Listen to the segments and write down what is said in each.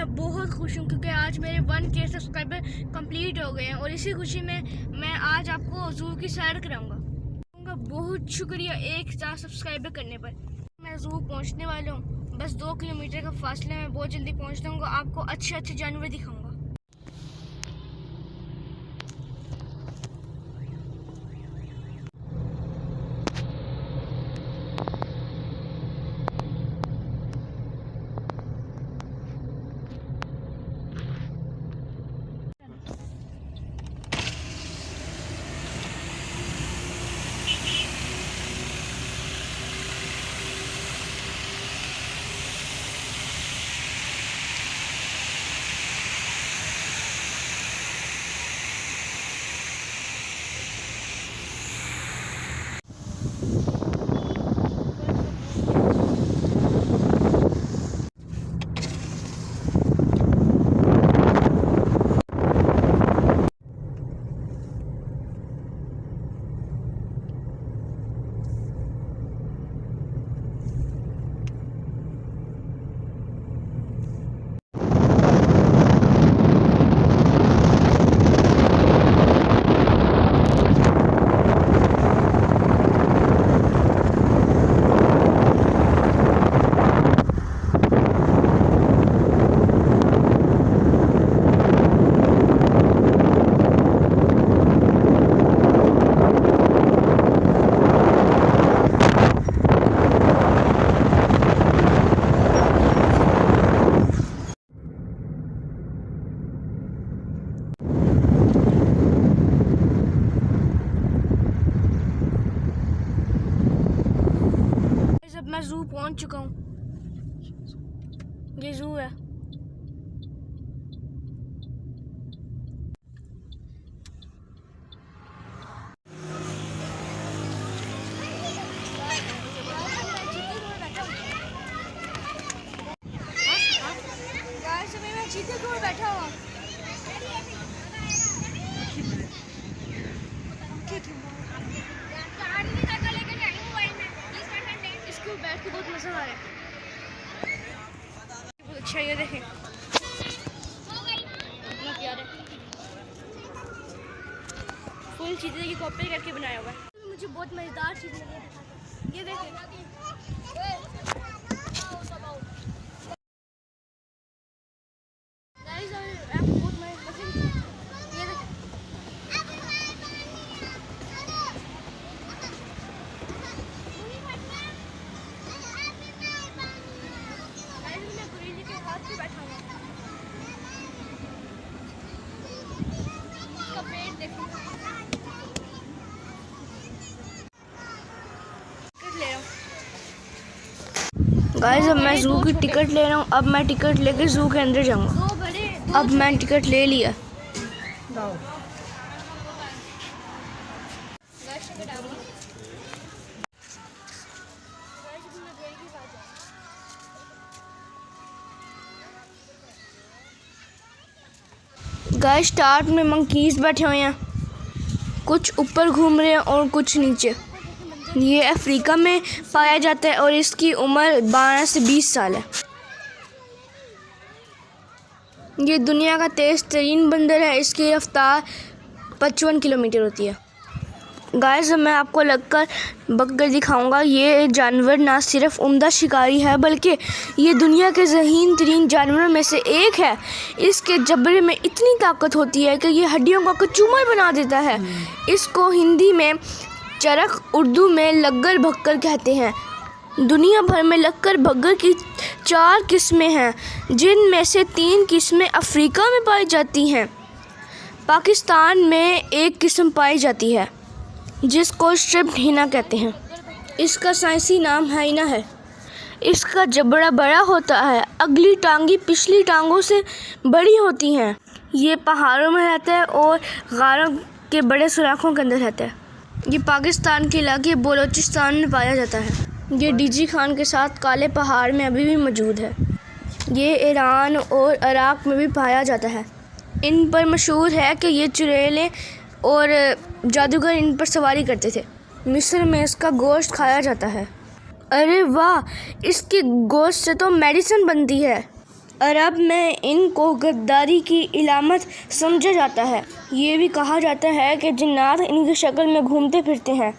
मैं बहुत खुश हूँ क्योंकि आज मेरे 1K सब्सक्राइबर कंप्लीट हो गए हैं और इसी खुशी में मैं आज आपको ज़ू की सैर कराऊंगा। बहुत शुक्रिया 1000 सब्सक्राइबर करने पर। मैं ज़ू पहुँचने वाला हूँ, बस 2 किलोमीटर का फासला है। मैं बहुत जल्दी पहुँच जाऊँगा, आपको अच्छे अच्छे जानवर दिखाऊँगा। मैं ज़ू पहुंच चुका हूँ। ये ज़ू है। मैं चीते को बैठा हुआ। इसको बैठ के बहुत मजा आ रहा है। बहुत अच्छा, ये देखें कितना प्यारा है। फुल चीते की कॉपी करके बनाया हुआ है। मुझे बहुत मजेदार चीज लगी, ये देखें। गाइस अब मैं ज़ू की टिकट ले रहा हूँ। अब मैं टिकट लेके ज़ू के अंदर जाऊँगा। अब मैंने टिकट ले लिया। गाइस स्टार्ट में मंकीज़ बैठे हुए हैं, कुछ ऊपर घूम रहे हैं और कुछ नीचे। ये अफ्रीका में पाया जाता है और इसकी उम्र 12 से 20 साल है। ये दुनिया का तेज़ तरीन बंदर है। इसकी रफ्तार 55 किलोमीटर होती है। गाइस मैं आपको लगकर बककर दिखाऊंगा। ये जानवर ना सिर्फ उम्दा शिकारी है बल्कि ये दुनिया के ज़हीन तरीन जानवरों में से एक है। इसके जबड़े में इतनी ताकत होती है कि ये हड्डियों का कचूमर बना देता है। इसको हिंदी में चरख, उर्दू में लग्गर भक्कर कहते हैं। दुनिया भर में लक्कर भग्गर की 4 किस्में हैं, जिनमें से 3 किस्में अफ्रीका में पाई जाती हैं। पाकिस्तान में एक किस्म पाई जाती है जिसको स्ट्रिप्ड हिना कहते हैं। इसका साइंसी नाम हाइना है। इसका जबड़ा बड़ा होता है, अगली टांगी पिछली टांगों से बड़ी होती हैं। ये पहाड़ों में रहता है और गारों के बड़े सुराखों के अंदर रहता है। ये पाकिस्तान के इलाके बलोचिस्तान में पाया जाता है। ये डीजी खान के साथ काले पहाड़ में अभी भी मौजूद है। ये ईरान और इराक़ में भी पाया जाता है। इन पर मशहूर है कि ये चुड़ैलें और जादूगर इन पर सवारी करते थे। मिस्र में इसका गोश्त खाया जाता है। अरे वाह, इसके गोश्त से तो मेडिसिन बनती है। अरब में इनको गद्दारी की इलामत समझा जाता है। ये भी कहा जाता है कि जिन्नात इनकी शक्ल में घूमते फिरते हैं।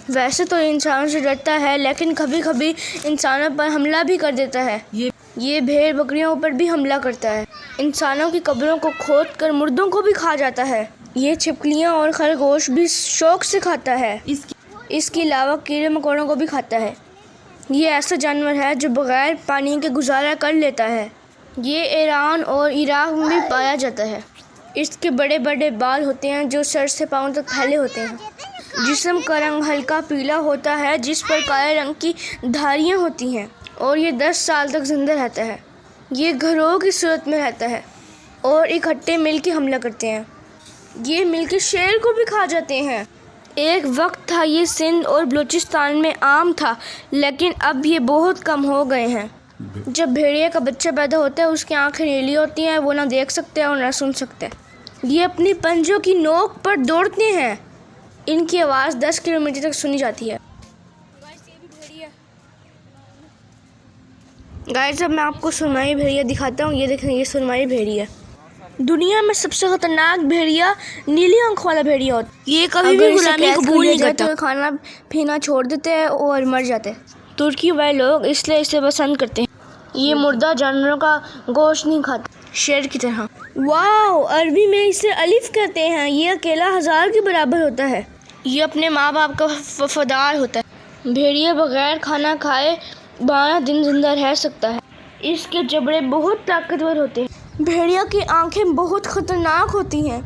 वैसे तो इंसानों से डरता है, लेकिन कभी कभी इंसानों पर हमला भी कर देता है। ये भेड़ बकरियों पर भी हमला करता है। इंसानों की कब्रों को खोद कर मुर्दों को भी खा जाता है। ये छिपकलियाँ और खरगोश भी शौक से खाता है। इसके अलावा कीड़े मकोड़ों को भी खाता है। ये ऐसा जानवर है जो बगैर पानी के गुजारा कर लेता है। ये ईरान और इराक में भी पाया जाता है। इसके बड़े बड़े बाल होते हैं जो सर से पाँव तक फैले होते हैं। जिस्म का रंग हल्का पीला होता है जिस पर काले रंग की धारियाँ होती हैं और ये 10 साल तक जिंदा रहता है। ये घरों की सूरत में रहता है और इकट्ठे मिलकर हमला करते हैं। ये मिलकर शेर को भी खा जाते हैं। एक वक्त था ये सिंध और बलूचिस्तान में आम था, लेकिन अब ये बहुत कम हो गए हैं। जब भेड़िया का बच्चा पैदा होता है उसकी आंखें नीली होती हैं, वो ना देख सकते हैं और ना सुन सकते हैं। ये अपनी पंजों की नोक पर दौड़ते हैं। इनकी आवाज़ 10 किलोमीटर तक सुनी जाती है। गाइस, अब मैं आपको सुरमई भेड़िया दिखाता हूँ। ये देखें, ये सुरमई भेड़िया। दुनिया में सबसे खतरनाक भेड़िया नीली आंख वाला भेड़िया होता है। ये कभी भी गुलामी कबूल नहीं करता, तो खाना पीना छोड़ देते हैं और मर जाते हैं। तुर्की वाले लोग इसलिए इसे पसंद करते हैं। ये मुर्दा जानवरों का गोश्त नहीं खाता, शेर की तरह। वाह, अरबी में इसे अलिफ कहते हैं। ये अकेला 1000 के बराबर होता है। ये अपने माँ बाप का वफादार होता है। भेड़िया बगैर खाना खाए 12 दिन जिंदा रह सकता है। इसके जबड़े बहुत ताकतवर होते हैं। भेड़िया की आंखें बहुत खतरनाक होती हैं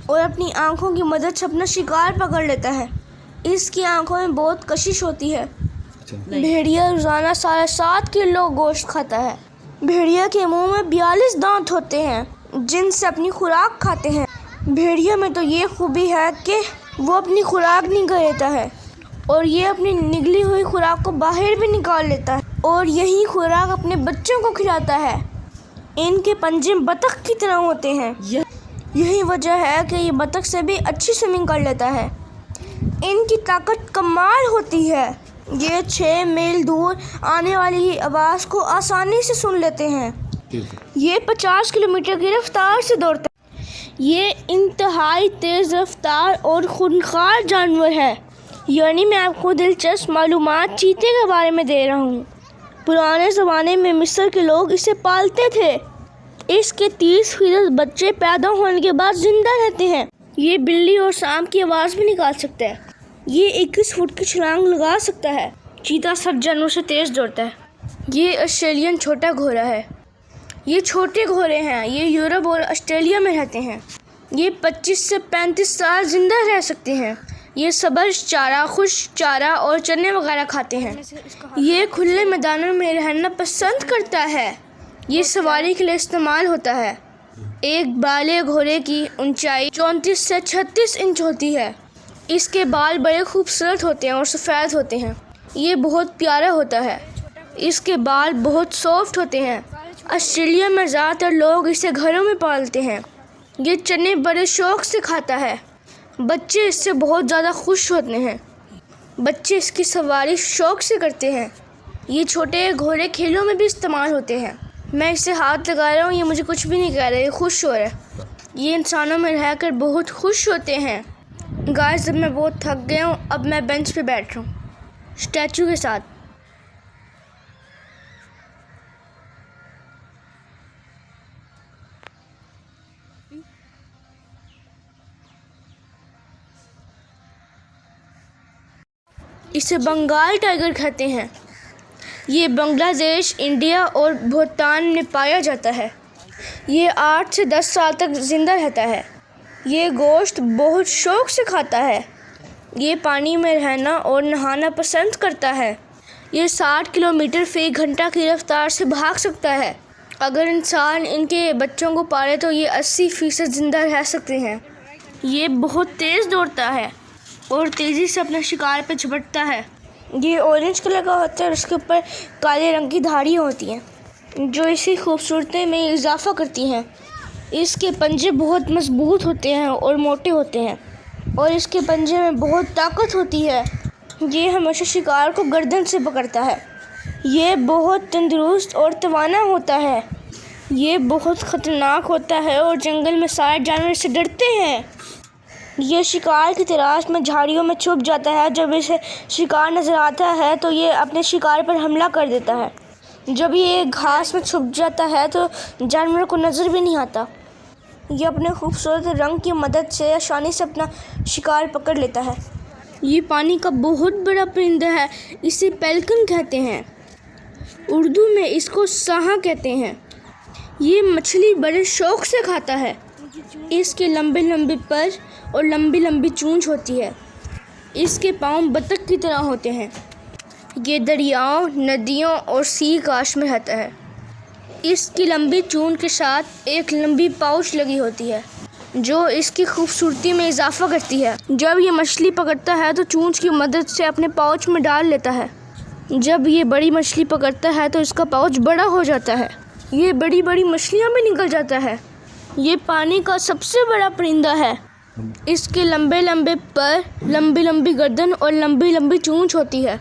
और अपनी आंखों की मदद से अपना शिकार पकड़ लेता है। इसकी आंखों में बहुत कशिश होती है। भेड़िया रोजाना 7.5 किलो गोश्त खाता है। भेड़िया के मुंह में 42 दांत होते हैं जिनसे अपनी खुराक खाते हैं। भेड़िया में तो ये खूबी है कि वो अपनी खुराक निगल लेता है और ये अपनी निगली हुई खुराक को बाहर भी निकाल लेता है और यही खुराक अपने बच्चों को खिलाता है। इनके पंजे बतख की तरह होते हैं। यही वजह है कि ये बतख से भी अच्छी स्विमिंग कर लेता है। इनकी ताकत कमाल होती है। ये 6 मील दूर आने वाली आवाज़ को आसानी से सुन लेते हैं। ये 50 किलोमीटर की रफ्तार से दौड़ता है। ये इंतहाई तेज़ रफ्तार और खूंखार जानवर है। यानी मैं आपको दिलचस्प मालूमात चीते के बारे में दे रहा हूँ। पुराने ज़माने में मिस्र के लोग इसे पालते थे। इसके 30% बच्चे पैदा होने के बाद जिंदा रहते हैं। ये बिल्ली और सांप की आवाज़ भी निकाल सकता है। ये 21 फुट की छलांग लगा सकता है। चीता सब जानवरों से तेज़ दौड़ता है। ये ऑस्ट्रेलियन छोटा घोड़ा है। ये छोटे घोड़े हैं। ये यूरोप और ऑस्ट्रेलिया में रहते हैं। ये 25 से 35 साल जिंदा रह सकते हैं। ये सब्ज़ चारा, खुश्क चारा और चने वगैरह खाते हैं। ये खुले मैदानों में रहना पसंद करता है। ये सवारी के लिए इस्तेमाल होता है। एक बाले घोड़े की ऊंचाई 34 से 36 इंच होती है। इसके बाल बड़े खूबसूरत होते हैं और सफ़ेद होते हैं। ये बहुत प्यारा होता है। इसके बाल बहुत सॉफ्ट होते हैं। ऑस्ट्रेलिया में ज़्यादातर लोग इसे घरों में पालते हैं। ये चने बड़े शौक से खाता है। बच्चे इससे बहुत ज़्यादा खुश होते हैं। बच्चे इसकी सवारी शौक से करते हैं। ये छोटे घोड़े खेलों में भी इस्तेमाल होते हैं। मैं इसे हाथ लगा रहा हूँ, ये मुझे कुछ भी नहीं कह रहा, ये खुश हो रहा है। ये इंसानों में रहकर बहुत खुश होते हैं। गाइस, जब मैं बहुत थक गया हूँ, अब मैं बेंच पे बैठ रहा हूँ स्टैचू के साथ। इसे बंगाल टाइगर कहते हैं। ये बांग्लादेश, इंडिया और भूटान में पाया जाता है। ये 8 से 10 साल तक ज़िंदा रहता है। ये गोश्त बहुत शौक से खाता है। ये पानी में रहना और नहाना पसंद करता है। ये 60 किलोमीटर फ़ी घंटा की रफ्तार से भाग सकता है। अगर इंसान इनके बच्चों को पाले तो ये 80% ज़िंदा रह सकते हैं। ये बहुत तेज़ दौड़ता है और तेज़ी से अपने शिकार पर झपटता है। ये ऑरेंज कलर का होता है और उसके ऊपर काले रंग की धारियाँ होती हैं जो इसकी खूबसूरती में इजाफा करती हैं। इसके पंजे बहुत मजबूत होते हैं और मोटे होते हैं और इसके पंजे में बहुत ताकत होती है। ये हमेशा शिकार को गर्दन से पकड़ता है। ये बहुत तंदुरुस्त और तवाना होता है। ये बहुत ख़तरनाक होता है और जंगल में सारे जानवर इससे डरते हैं। ये शिकार की तलाश में झाड़ियों में छुप जाता है। जब इसे शिकार नज़र आता है तो ये अपने शिकार पर हमला कर देता है। जब ये घास में छुप जाता है तो जानवरों को नज़र भी नहीं आता। ये अपने खूबसूरत रंग की मदद से आसानी से अपना शिकार पकड़ लेता है। ये पानी का बहुत बड़ा परिंदा है। इसे पेलिकन कहते हैं। उर्दू में इसको साहा कहते हैं। ये मछली बड़े शौक़ से खाता है। इसके लंबे लंबे पर और लंबी लंबी चोंच होती है। इसके पाँव बतख की तरह होते हैं। ये दरियाओं, नदियों और सी काश में रहता है। इसकी लंबी चोंच के साथ एक लंबी पाउच लगी होती है जो इसकी खूबसूरती में इजाफा करती है। जब ये मछली पकड़ता है तो चोंच की मदद से अपने पाउच में डाल लेता है। जब ये बड़ी मछली पकड़ता है तो इसका पाउच बड़ा हो जाता है। ये बड़ी बड़ी मछलियाँ भी निकल जाता है। ये पानी का सबसे बड़ा परिंदा है। इसके लंबे लंबे पर, लंबी लंबी गर्दन और लंबी लंबी चोंच होती है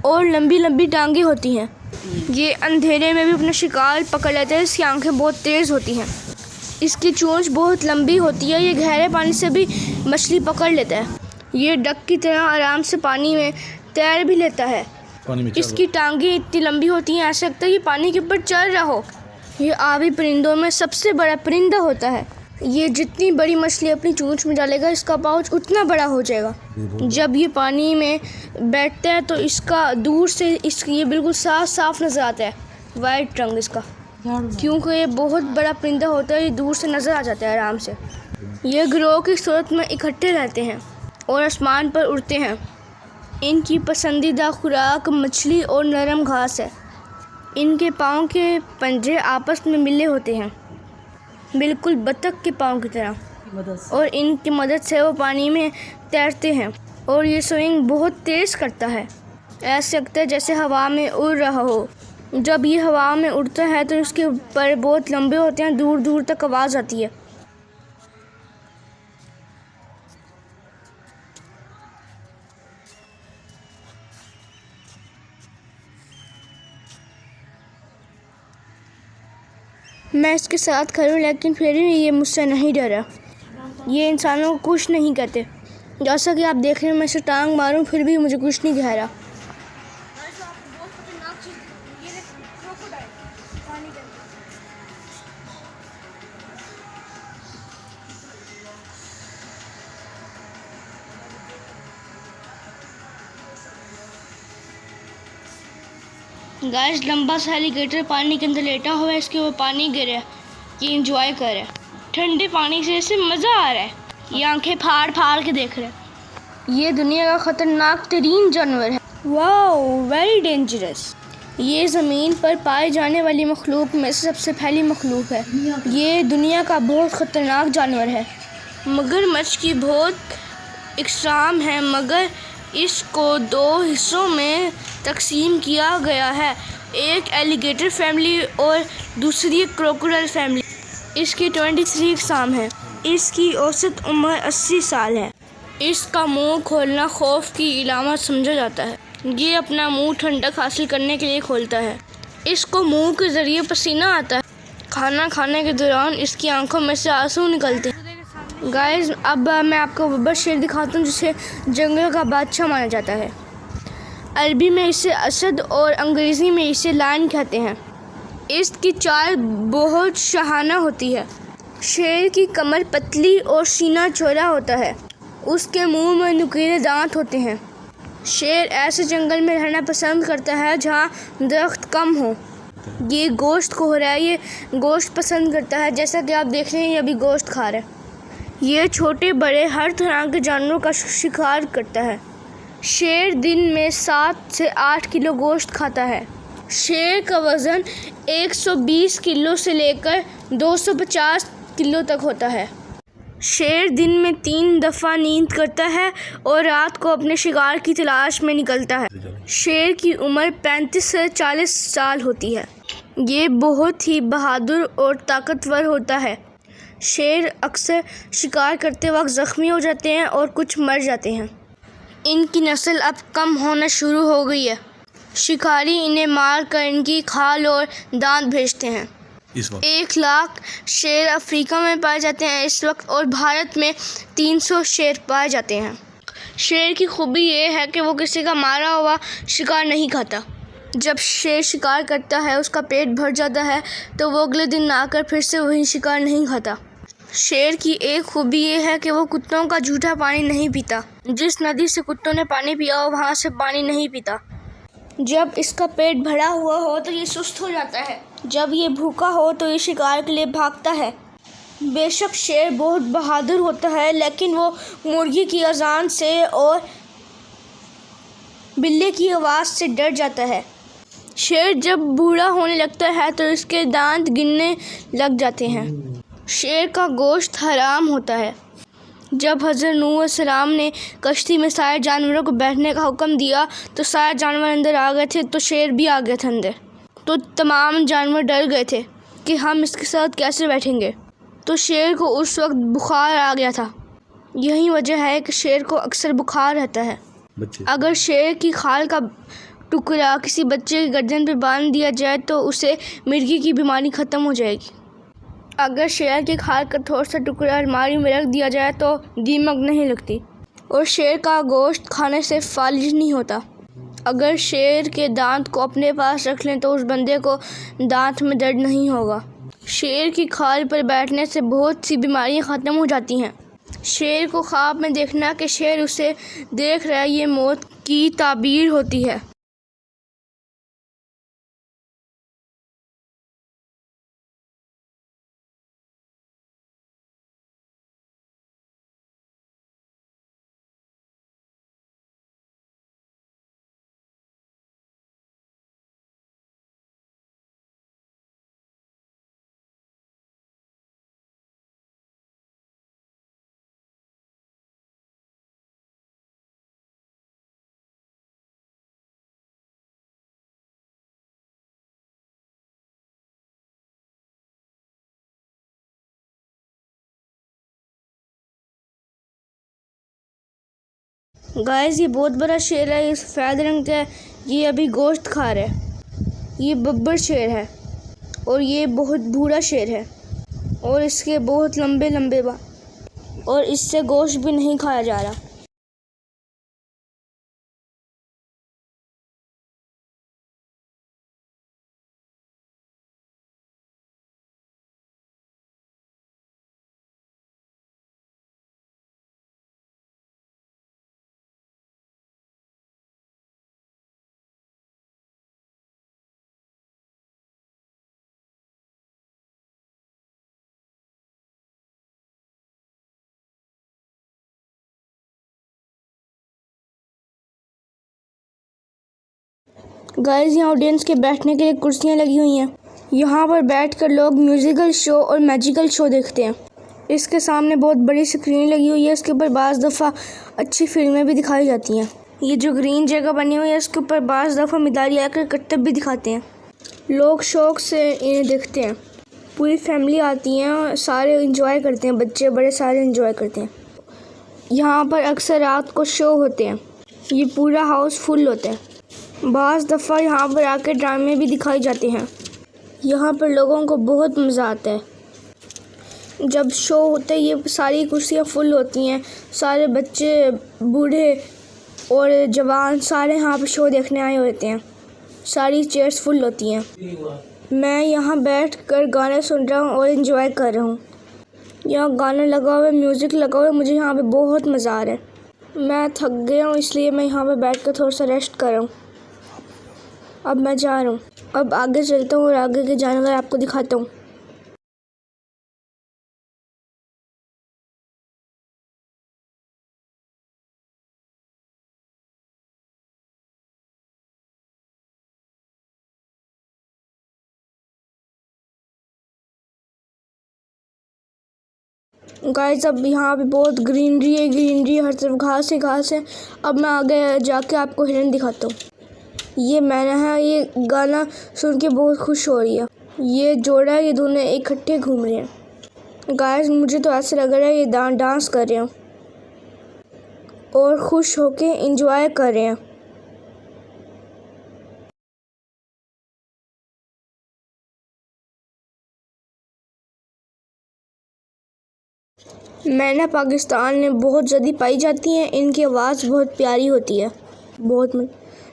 और लंबी लंबी टांगें होती हैं। ये अंधेरे में भी अपना शिकार पकड़ लेता है। इसकी आंखें बहुत तेज़ होती हैं। इसकी चोंच बहुत लंबी होती है। ये गहरे पानी से भी मछली पकड़ लेता है। ये डक की तरह आराम से पानी में तैर भी लेता है। इसकी टांगें इतनी लंबी होती हैं ऐसा लगता है ये पानी के ऊपर चल रहा हो। ये आबी परिंदों में सबसे बड़ा परिंदा होता है। ये जितनी बड़ी मछली अपनी चोंच में डालेगा इसका पाउच उतना बड़ा हो जाएगा। जब ये पानी में बैठता है तो इसका दूर से ये बिल्कुल साफ साफ नज़र आता है। वाइट रंग इसका, क्योंकि ये बहुत बड़ा परिंदा होता है। ये दूर से नज़र आ जाता है आराम से। ये गिरोह की सूरत में इकट्ठे रहते हैं और आसमान पर उड़ते हैं। इनकी पसंदीदा खुराक मछली और नरम घास है। इनके पाँव के पंजे आपस में मिले होते हैं, बिल्कुल बतख के पाँव की तरह, और इनकी मदद से वो पानी में तैरते हैं। और ये स्विंग बहुत तेज़ करता है। ऐसा लगता है जैसे हवा में उड़ रहा हो। जब ये हवा में उड़ता है तो इसके पर बहुत लंबे होते हैं, दूर दूर तक आवाज़ आती है। मैं इसके साथ खड़ा लेकिन फिर भी ये मुझसे नहीं डरा। ये इंसानों को कुछ नहीं कहते। जैसा कि आप देख रहे हैं मैं इसे टांग मारूं फिर भी मुझे कुछ नहीं कह रहा। गाइस, लंबा सा एलिगेटर पानी के अंदर लेटा हुआ है। इसके ऊपर पानी गिर रहा है। ये इंजॉय कर रहा है। ठंडे पानी से इसे मज़ा आ रहा है। ये आंखें फाड़ फाड़ के देख रहा है। ये दुनिया का ख़तरनाक तरीन जानवर है। Wow, very dangerous. ये ज़मीन पर पाए जाने वाली मखलूक में से सबसे पहली मखलूक है। ये दुनिया का बहुत ख़तरनाक जानवर है। मगरमच्छ की बहुत इकसाम है मगर इसको दो हिस्सों में तकसीम किया गया है। एक एलिगेटर फैमिली और दूसरी क्रोकोडाइल फैमिली। इसकी 23 इकसाम है। इसकी औसत उम्र 80 साल है। इसका मुंह खोलना खौफ की इलामत समझा जाता है। ये अपना मुंह ठंडक हासिल करने के लिए खोलता है। इसको मुंह के ज़रिए पसीना आता है। खाना खाने के दौरान इसकी आंखों में से आंसू निकलते हैं। गाइस, अब मैं आपको बब्बर शेर दिखाता हूँ जिसे जंगल का बादशाह माना जाता है। अरबी में इसे असद और अंग्रेज़ी में इसे लायन कहते हैं। इसकी चाल बहुत शाहाना होती है। शेर की कमर पतली और सीना चौड़ा होता है। उसके मुंह में नुकीले दांत होते हैं। शेर ऐसे जंगल में रहना पसंद करता है जहाँ दरख्त कम हो। ये गोश्त को हो रहा है। ये गोश्त पसंद करता है। जैसा कि आप देख रहे हैं ये अभी गोश्त खा रहा है। ये छोटे बड़े हर तरह के जानवरों का शिकार करता है। शेर दिन में 7 से 8 किलो गोश्त खाता है। शेर का वज़न 120 किलो से लेकर 250 किलो तक होता है। शेर दिन में 3 दफ़ा नींद करता है और रात को अपने शिकार की तलाश में निकलता है। शेर की उम्र 35 से 40 साल होती है। ये बहुत ही बहादुर और ताकतवर होता है। शेर अक्सर शिकार करते वक्त ज़ख्मी हो जाते हैं और कुछ मर जाते हैं। इनकी नस्ल अब कम होना शुरू हो गई है। शिकारी इन्हें मार कर इनकी खाल और दांत भेजते हैं। इस वक्त? 1 लाख शेर अफ्रीका में पाए जाते हैं इस वक्त, और भारत में 300 शेर पाए जाते हैं। शेर की खूबी ये है कि वो किसी का मारा हुआ शिकार नहीं खाता। जब शेर शिकार करता है, उसका पेट भर जाता है, तो वो अगले दिन आकर फिर से वही शिकार नहीं खाता। शेर की एक खूबी ये है कि वो कुत्तों का जूठा पानी नहीं पीता। जिस नदी से कुत्तों ने पानी पिया हो, वहाँ से पानी नहीं पीता। जब इसका पेट भरा हुआ हो तो ये सुस्त हो जाता है। जब ये भूखा हो तो ये शिकार के लिए भागता है। बेशक शेर बहुत बहादुर होता है, लेकिन वो मुर्गी की अजान से और बिल्ली की आवाज़ से डर जाता है। शेर जब बूढ़ा होने लगता है तो इसके दांत गिरने लग जाते हैं। शेर का गोश्त हराम होता है। जब हज़रत नूह अलैहिस्सलाम ने कश्ती में सारे जानवरों को बैठने का हुक्म दिया तो सारे जानवर अंदर आ गए थे, तो शेर भी आ गया था अंदर। तो तमाम जानवर डर गए थे कि हम इसके साथ कैसे बैठेंगे। तो शेर को उस वक्त बुखार आ गया था। यही वजह है कि शेर को अक्सर बुखार रहता है। अगर शेर की खाल का टुकड़ा किसी बच्चे की गर्दन पे बांध दिया जाए तो उसे मिर्गी की बीमारी ख़त्म हो जाएगी। अगर शेर की खाल का थोड़ा सा टुकड़ा अलमारी में रख दिया जाए तो दीमक नहीं लगती, और शेर का गोश्त खाने से फालिज नहीं होता। अगर शेर के दांत को अपने पास रख लें तो उस बंदे को दांत में दर्द नहीं होगा। शेर की खाल पर बैठने से बहुत सी बीमारियां ख़त्म हो जाती हैं। शेर को ख्वाब में देखना कि शेर उसे देख रहा है, ये मौत की ताबीर होती है। गाइस, ये बहुत बड़ा शेर है, ये सफ़ेद रंग का है। ये अभी गोश्त खा रहा है। ये बब्बर शेर है और ये बहुत बूढ़ा शेर है, और इसके बहुत लंबे लंबे और इससे गोश्त भी नहीं खाया जा रहा। गाइस, यहाँ ऑडियंस के बैठने के लिए कुर्सियाँ लगी हुई हैं। यहाँ पर बैठकर लोग म्यूज़िकल शो और मैजिकल शो देखते हैं। इसके सामने बहुत बड़ी स्क्रीन लगी हुई है। इसके ऊपर बाज़ दफ़ा अच्छी फिल्में भी दिखाई जाती हैं। ये जो ग्रीन जगह बनी हुई है, इसके ऊपर बाज़ दफ़ा मिदारी आकर करतब भी दिखाते हैं। लोग शौक़ से इन्हें देखते हैं। पूरी फैमिली आती हैं और सारे इंजॉय करते हैं, बच्चे बड़े सारे इंजॉय करते हैं। यहाँ पर अक्सर रात को शो होते हैं। ये पूरा हाउस फुल होता है। बाज़ दफ़ा यहाँ पर आकर ड्रामे भी दिखाए जाते हैं। यहाँ पर लोगों को बहुत मज़ा आता है। जब शो होता है ये सारी कुर्सियाँ फुल होती हैं। सारे बच्चे, बूढ़े और जवान सारे यहाँ पर शो देखने आए होते हैं। सारी चेयर्स फुल होती हैं। मैं यहाँ बैठ कर गाने सुन रहा हूँ और इन्जॉय कर रहा हूँ। यहाँ गाना लगा हुआ है, म्यूज़िक लगा हुआ है, मुझे यहाँ पे बहुत मज़ा आ रहा है। मैं थक गया हूँ, इसलिए मैं यहाँ पे बैठ कर थोड़ा सा रेस्ट कर रहा हूँ। अब मैं जा रहा हूँ। अब आगे चलता हूँ और आगे के जानवर आपको दिखाता हूँ। गाइस, अब यहाँ पे बहुत ग्रीनरी है, हर तरफ घास ही घास है। अब मैं आगे जाके आपको हिरन दिखाता हूँ। ये मैना है, ये गाना सुन के बहुत खुश हो रही है। ये जोड़ा है, ये दोनों इकट्ठे घूम रहे हैं। गाइस, मुझे तो ऐसा लग रहा है ये डांस कर रहे हैं और खुश होके एंजॉय कर रहे हैं। मैना पाकिस्तान में बहुत जल्दी पाई जाती हैं। इनकी आवाज़ बहुत प्यारी होती है।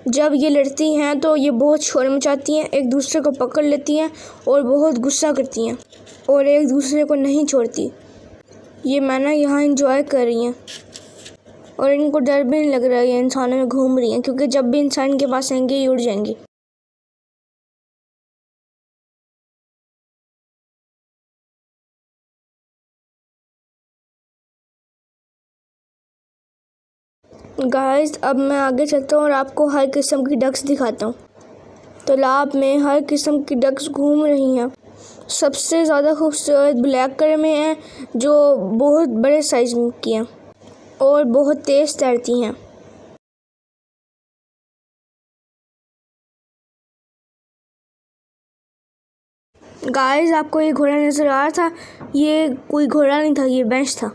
जब ये लड़ती हैं तो ये बहुत शोर मचाती हैं, एक दूसरे को पकड़ लेती हैं और बहुत गुस्सा करती हैं और एक दूसरे को नहीं छोड़ती। ये मैना यहाँ एंजॉय कर रही हैं और इनको डर भी नहीं लग रहा है, ये इंसानों में घूम रही हैं, क्योंकि जब भी इंसान के पास आएंगे ये उड़ जाएंगी। गाइस, अब मैं आगे चलता हूँ और आपको हर किस्म की डक्स दिखाता हूँ। तालाब में हर किस्म की डक्स घूम रही हैं। सबसे ज़्यादा खूबसूरत ब्लैक कलर में है, जो बहुत बड़े साइज़ की हैं और बहुत तेज़ तैरती हैं। गाइस, आपको ये घोड़ा नज़र आ रहा था? ये कोई घोड़ा नहीं था, ये बेंच था।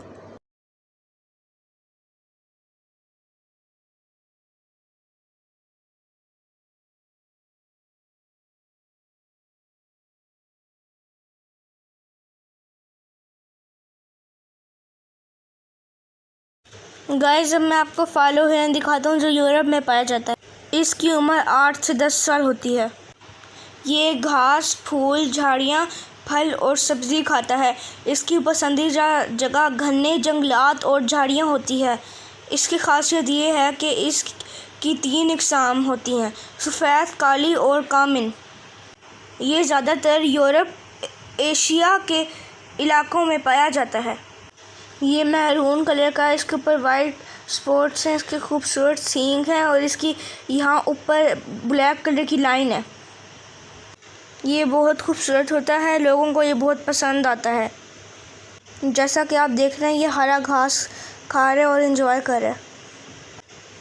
गाइस, अब मैं आपको फॉलो हिरन दिखाता हूँ जो यूरोप में पाया जाता है। इसकी उम्र 8 से 10 साल होती है। ये घास, फूल, झाड़ियाँ, फल और सब्ज़ी खाता है। इसकी पसंदीदा जगह घने जंगलात और झाड़ियाँ होती है। इसकी खासियत ये है कि इसकी 3 इकसाम होती हैं, सफ़ेद, काली और कामिन। ये ज़्यादातर यूरोप, एशिया के इलाकों में पाया जाता है। ये मैरून कलर का है, इसके ऊपर वाइट स्पॉट्स हैं, इसके खूबसूरत सींग हैं और इसकी यहाँ ऊपर ब्लैक कलर की लाइन है। ये बहुत खूबसूरत होता है, लोगों को ये बहुत पसंद आता है। जैसा कि आप देख रहे हैं, ये हरा घास खा रहे और एंजॉय कर रहे हैं।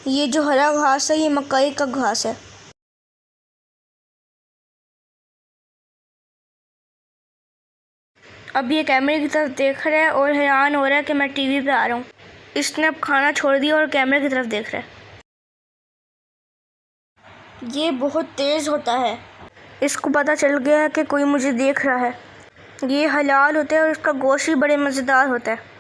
ये जो हरा घास है, ये मकई का घास है। अब ये कैमरे की तरफ देख रहा है और हैरान हो रहा है कि मैं टीवी पे आ रहा हूँ। इसने अब खाना छोड़ दिया और कैमरे की तरफ देख रहा है। ये बहुत तेज़ होता है, इसको पता चल गया है कि कोई मुझे देख रहा है। ये हलाल होता है और इसका गोश्त भी बड़े मज़ेदार होता है।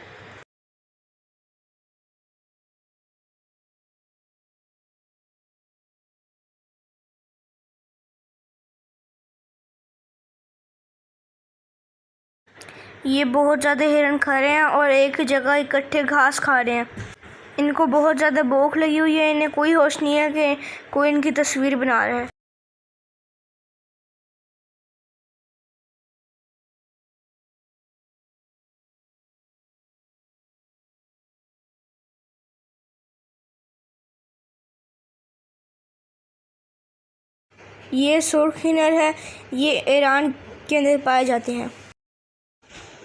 ये बहुत ज़्यादा हिरन खा रहे हैं और एक जगह इकट्ठे घास खा रहे हैं। इनको बहुत ज़्यादा भूख लगी हुई है, इन्हें कोई होश नहीं है कि कोई इनकी तस्वीर बना रहा है। ये सुर्ख हिरन है, ये ईरान के अंदर पाए जाते हैं।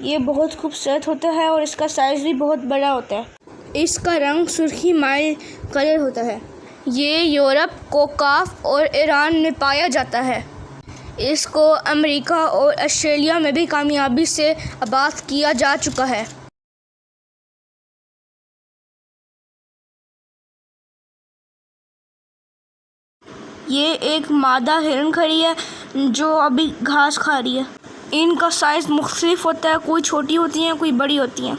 ये बहुत खूबसूरत होता है और इसका साइज़ भी बहुत बड़ा होता है। इसका रंग सुर्खी माइल कलर होता है। ये यूरोप, कोकाफ और ईरान में पाया जाता है। इसको अमेरिका और ऑस्ट्रेलिया में भी कामयाबी से आबाद किया जा चुका है। ये एक मादा हिरन खड़ी है जो अभी घास खा रही है। इनका साइज़ मुख्तलिफ होता है, कोई छोटी होती हैं, कोई बड़ी होती हैं।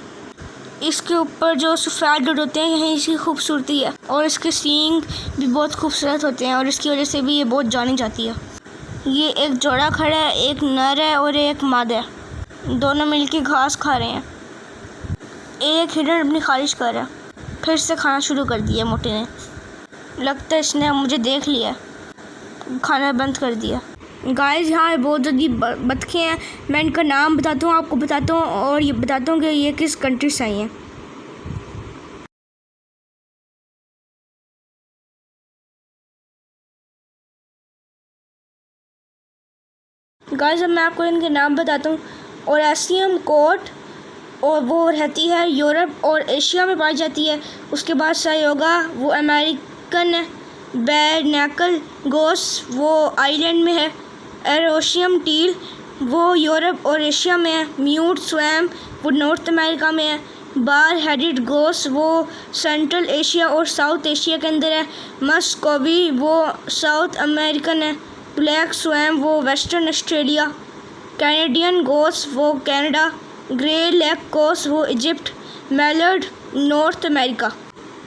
इसके ऊपर जो सफ़ेद डॉट होते हैं, यही इसकी खूबसूरती है और इसके सींग भी बहुत खूबसूरत होते हैं और इसकी वजह से भी ये बहुत जानी जाती है। ये एक जोड़ा खड़ा है, एक नर है और एक मादा है। दोनों मिलके घास खा रहे हैं। एक हिरन अपनी खारिश कर रहा है। फिर से खाना शुरू कर दिया मोटे ने। लगता है इसने मुझे देख लिया, खाना बंद कर दिया। गाइस, यहाँ बहुत जल्दी बतखें हैं। मैं इनका नाम बताता हूँ, आपको बताता हूँ और ये बताता हूँ कि ये किस कंट्री से आई हैं। गाइस, अब मैं आपको इनके नाम बताता हूँ। ओरेसियम कोट, और वो रहती है यूरोप और एशिया में पाई जाती है। उसके बाद सायोगा, वो अमेरिकन है। बैरनैकल गोस, वो आइलैंड में है। एरोशियम टील, वो यूरोप और एशिया में है। म्यूट स्वैम, वो नॉर्थ अमेरिका में है। बार हेडेड गोस, वो सेंट्रल एशिया और साउथ एशिया के अंदर है। मस्कोवी, वो साउथ अमेरिकन है। ब्लैक स्वैम, वो वेस्टर्न ऑस्ट्रेलिया। कैनेडियन गोस, वो कनाडा। ग्रे लेग गोस, वो इजिप्ट। मैलर्ड north America.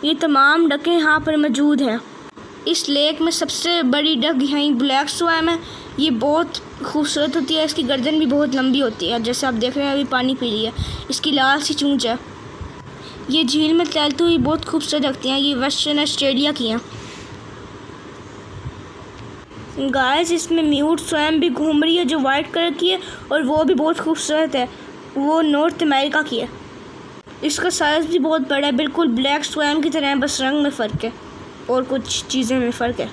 ये तमाम डकें यहाँ पर मौजूद हैं। इस लेक में सबसे बड़ी डक यहीं ब्लैक स्वैम है। ये बहुत खूबसूरत होती है, इसकी गर्दन भी बहुत लंबी होती है, जैसे आप देख रहे हैं अभी पानी पी रही है। इसकी लाल सी चूंच है। ये झील में तैरती हुई बहुत खूबसूरत लगती हैं। ये वेस्टर्न ऑस्ट्रेलिया की हैं। गाइस, इसमें म्यूट स्वैम भी घूम रही है जो वाइट कलर की है, और वो भी बहुत खूबसूरत है। वो नॉर्थ अमेरिका की है। इसका साइज़ भी बहुत बड़ा है, बिल्कुल ब्लैक स्वैम की तरह है, बस रंग में फ़र्क है और कुछ चीज़ें में फ़र्क है।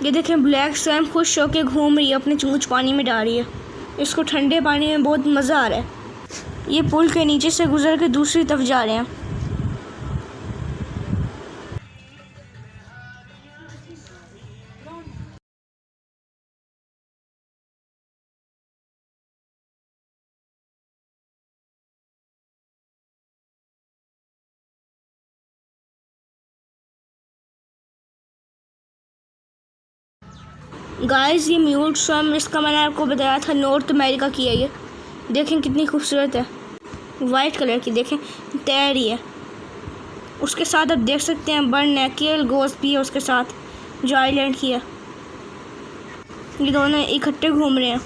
ये देखें, ब्लैक स्वैम खुश होकर घूम रही है, अपनी चूंच पानी में डाल रही है। इसको ठंडे पानी में बहुत मज़ा आ रहा है। ये पुल के नीचे से गुजर के दूसरी तरफ जा रहे हैं। गाइस, ये म्यूट स्वैम, इसका मैंने आपको बताया था नॉर्थ अमेरिका की है। ये देखें कितनी खूबसूरत है, वाइट कलर की। देखें तैर रही है। उसके साथ आप देख सकते हैं बर्नैक्यूलर गोस्ट भी है उसके साथ, जो आइलैंड की है। ये दोनों इकट्ठे घूम रहे हैं।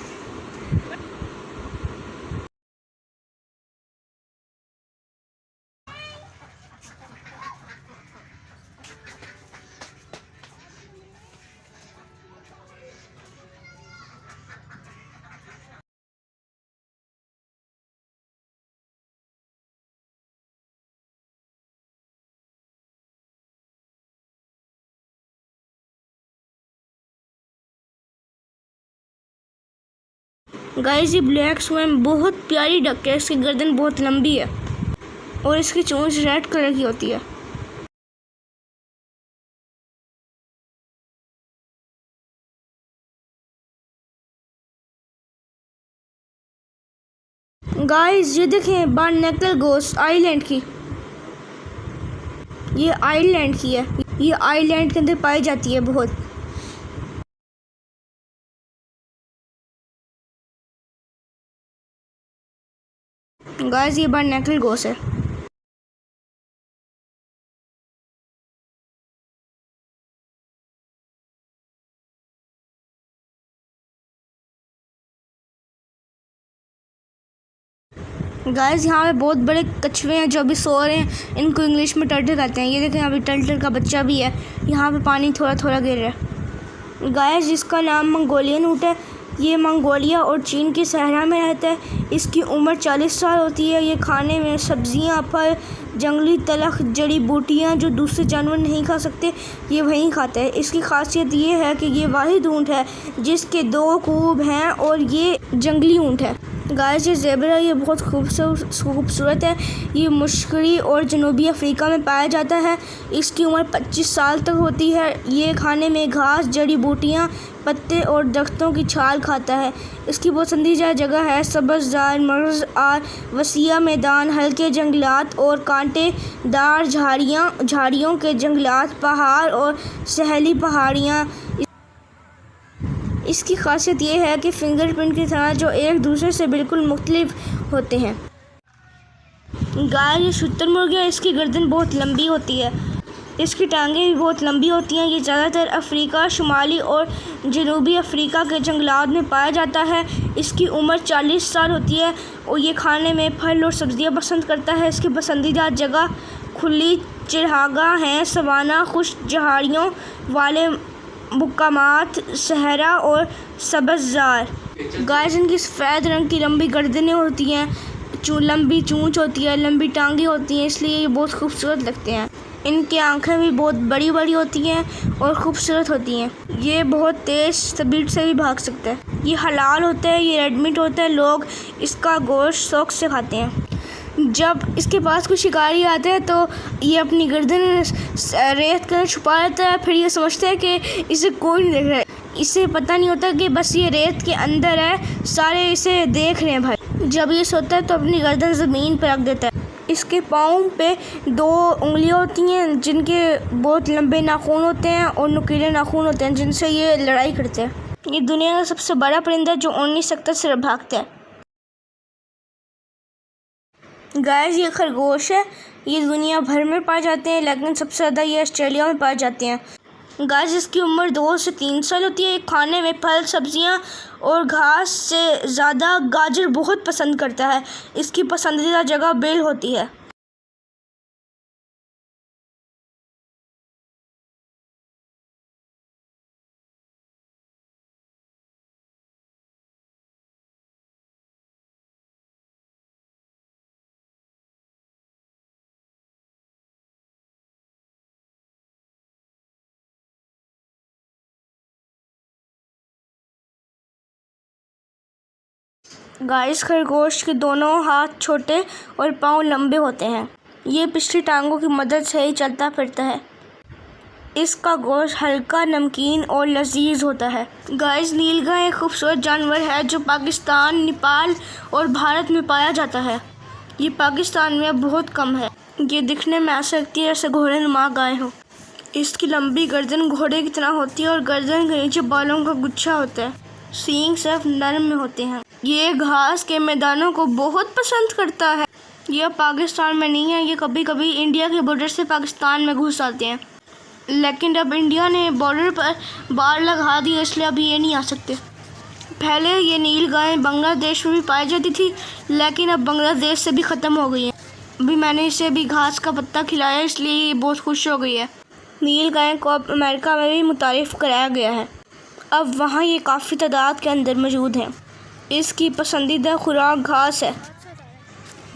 गाइस, ये ब्लैक स्वैम बहुत प्यारी डक है। इसकी गर्दन बहुत लंबी है और इसकी चोंच रेड कलर की होती है। गाइस, ये देखें बारनेकल गोस्ट आइलैंड की। ये आइलैंड की है। ये आइलैंड के अंदर पाई जाती है बहुत। गाइस, ये बारनेकल गोस्ट है। गाइस, यहाँ पे बहुत बड़े कछुए हैं जो अभी सो रहे हैं। इनको इंग्लिश में टर्टल कहते हैं। ये देखें, अभी टर्टल का बच्चा भी है। यहाँ पे पानी थोड़ा थोड़ा गिर रहा है। गाइस, जिसका नाम मंगोलियन ऊँट है। ये मंगोलिया और चीन की सहरा में रहता है। इसकी उम्र 40 साल होती है। ये खाने में सब्जियां, फल, जंगली तलख, जड़ी बूटियां जो दूसरे जानवर नहीं खा सकते, ये वहीं खाता है। इसकी खासियत ये है कि ये वाहिद ऊँट है जिसके 2 कूब हैं और ये जंगली ऊँट है। गाइस, ये ज़ेबरा, ये बहुत खूबसूरत है। ये मशरक़ी और जनूबी अफ्रीका में पाया जाता है। इसकी उम्र 25 साल तक होती है। ये खाने में घास, जड़ी बूटियाँ, पत्ते और दरख्तों की छाल खाता है। इसकी पसंदीदा जगह है सब्ज़ार मर्ज और वसीआ मैदान, हल्के जंगलात और कांटेदार झाड़ियों के जंगलात, पहाड़ और सहेली पहाड़ियाँ। इसकी खासियत ये है कि फिंगरप्रिंट की तरह जो एक दूसरे से बिल्कुल मुख्तलिफ होते हैं। गाय, ये शुतुरमुर्ग है। इसकी गर्दन बहुत लंबी होती है। इसकी टांगें भी बहुत लंबी होती हैं। ये ज़्यादातर अफ्रीका, शुमाली और जनूबी अफ्रीका के जंगलात में पाया जाता है। इसकी उम्र 40 साल होती है और ये खाने में फल और सब्ज़ियाँ पसंद करता है। इसकी पसंदीदा जगह खुली चरागाह हैं, सवाना, खुश्क झाड़ियों वाले मुकामात, सहरा और सब्ज़ार। गाय, इनकी सफ़ेद रंग की लंबी गर्दनें होती हैं, लंबी चूंच होती है, लंबी टांगें होती हैं, इसलिए ये बहुत खूबसूरत लगते हैं। इनकी आंखें भी बहुत बड़ी बड़ी होती हैं और ख़ूबसूरत होती हैं। ये बहुत तेज़ स्पीड से भी भाग सकता है। ये हलाल होता है, ये रेड मीट होता है। लोग इसका गोश्त शौक़ से खाते हैं। जब इसके पास कोई शिकारी आता है तो ये अपनी गर्दन रेत के अंदर छुपा लेता है। फिर ये समझता है कि इसे कोई नहीं देख रहा है। इसे पता नहीं होता कि बस ये रेत के अंदर है, सारे इसे देख रहे हैं भाई। जब ये सोता है तो अपनी गर्दन ज़मीन पर रख देता है। इसके पाँव पे 2 उंगलियां होती हैं जिनके बहुत लंबे नाखून होते हैं और नुकीले नाखून होते हैं जिनसे ये लड़ाई करते हैं। ये दुनिया का सबसे बड़ा परिंदा जो उड़ नहीं सकता, सिर्फ भागता है। गाइस ये खरगोश है, ये दुनिया भर में पाए जाते हैं लेकिन सबसे ज़्यादा ये ऑस्ट्रेलिया में पाए जाते हैं। गाइस इसकी उम्र 2 से 3 साल होती है। खाने में फल, सब्जियां और घास से ज़्यादा गाजर बहुत पसंद करता है। इसकी पसंदीदा जगह बेल होती है। गाइस खरगोश के दोनों हाथ छोटे और पाँव लंबे होते हैं। ये पिछली टांगों की मदद से ही चलता फिरता है। इसका गोश्त हल्का, नमकीन और लजीज होता है। गाइस नीलगाय एक खूबसूरत जानवर है जो पाकिस्तान, नेपाल और भारत में पाया जाता है। ये पाकिस्तान में अब बहुत कम है। ये दिखने में ऐसा लगती है जैसे घोड़े नुमा गाय हो। इसकी लंबी गर्दन घोड़े की तरह होती है और गर्दन के नीचे बालों का गुच्छा होता है। सींग सिर्फ नरम में होते हैं। ये घास के मैदानों को बहुत पसंद करता है। यह पाकिस्तान में नहीं है, ये कभी कभी इंडिया के बॉर्डर से पाकिस्तान में घुस आते हैं, लेकिन अब इंडिया ने बॉर्डर पर बाड़ लगा दी इसलिए अभी ये नहीं आ सकते। पहले ये नील गाय बांग्लादेश में भी पाई जाती थी, लेकिन अब बांग्लादेश से भी ख़त्म हो गई है। अभी मैंने इसे भी घास का पत्ता खिलाया इसलिए ये बहुत खुश हो गई है। नील गाय को अब अमेरिका में भी मुतारिफ़ कराया गया है। अब वहाँ ये काफ़ी तादाद के अंदर मौजूद है। इसकी पसंदीदा खुराक घास है।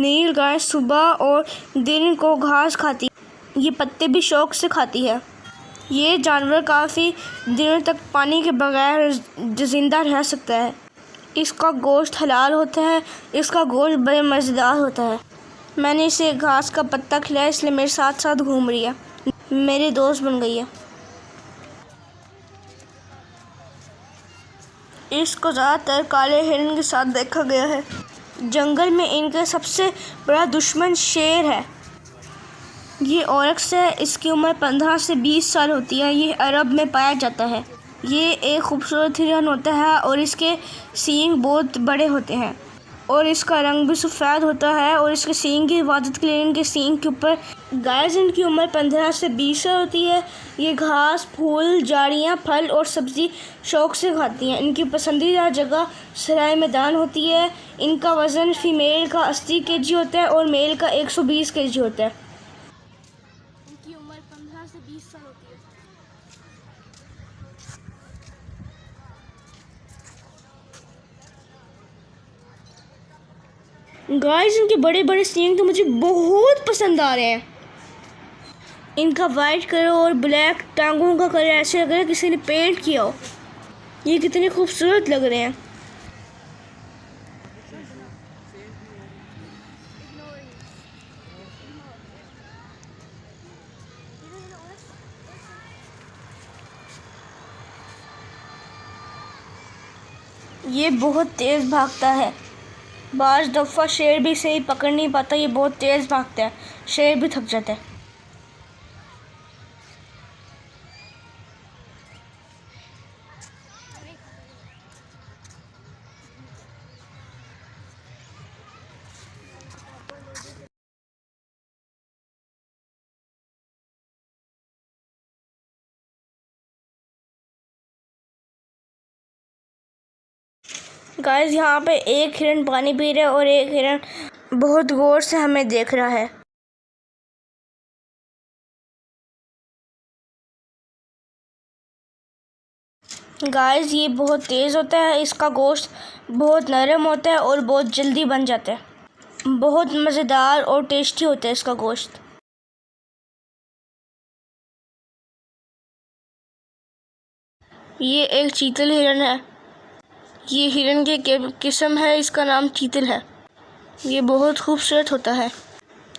नील गाय सुबह और दिन को घास खाती है। ये पत्ते भी शौक से खाती है। ये जानवर काफ़ी दिनों तक पानी के बगैर जिंदा रह सकता है। इसका गोश्त हलाल होता है। इसका गोश्त बड़े मज़ेदार होता है। मैंने इसे घास का पत्ता खिलाया इसलिए मेरे साथ साथ घूम रही है, मेरे दोस्त बन गई है। इसको ज़्यादातर काले हिरन के साथ देखा गया है। जंगल में इनका सबसे बड़ा दुश्मन शेर है। ये औरक्स है। इसकी उम्र 15 से 20 साल होती है। ये अरब में पाया जाता है। ये एक खूबसूरत हिरन होता है और इसके सींग बहुत बड़े होते हैं और इसका रंग भी सफ़ेद होता है और इसके सींग की हिफाजत के लिए इनके सींग के ऊपर गाइस इनकी उम्र 15 से 20 साल होती है। ये घास, फूल, झाड़ियाँ, फल और सब्ज़ी शौक से खाती हैं। इनकी पसंदीदा जगह सराय मैदान होती है। इनका वज़न फीमेल का 80 केजी होता है और मेल का 120 केजी होता है। इनकी उम्र 15 से 20 साल होती है। गाइस इनके बड़े बड़े सींग तो मुझे बहुत पसंद आ रहे हैं। इनका वाइट कलर और ब्लैक टांगों का कलर ऐसे लग रहा है किसी ने पेंट किया हो। ये कितने खूबसूरत लग रहे हैं। ये बहुत तेज़ भागता है। बाज़ दफ़ा शेर भी इसे पकड़ नहीं पाता। ये बहुत तेज़ भागता है। शेर भी थक जाता है। गाइस यहाँ पे एक हिरन पानी पी रहा है और एक हिरन बहुत गौर से हमें देख रहा है। गाइस ये बहुत तेज़ होता है। इसका गोश्त बहुत नरम होता है और बहुत जल्दी बन जाता है। बहुत मज़ेदार और टेस्टी होता है इसका गोश्त। ये एक चीतल हिरन है। ये हिरन की किस्म है, इसका नाम चीतल है। ये बहुत खूबसूरत होता है।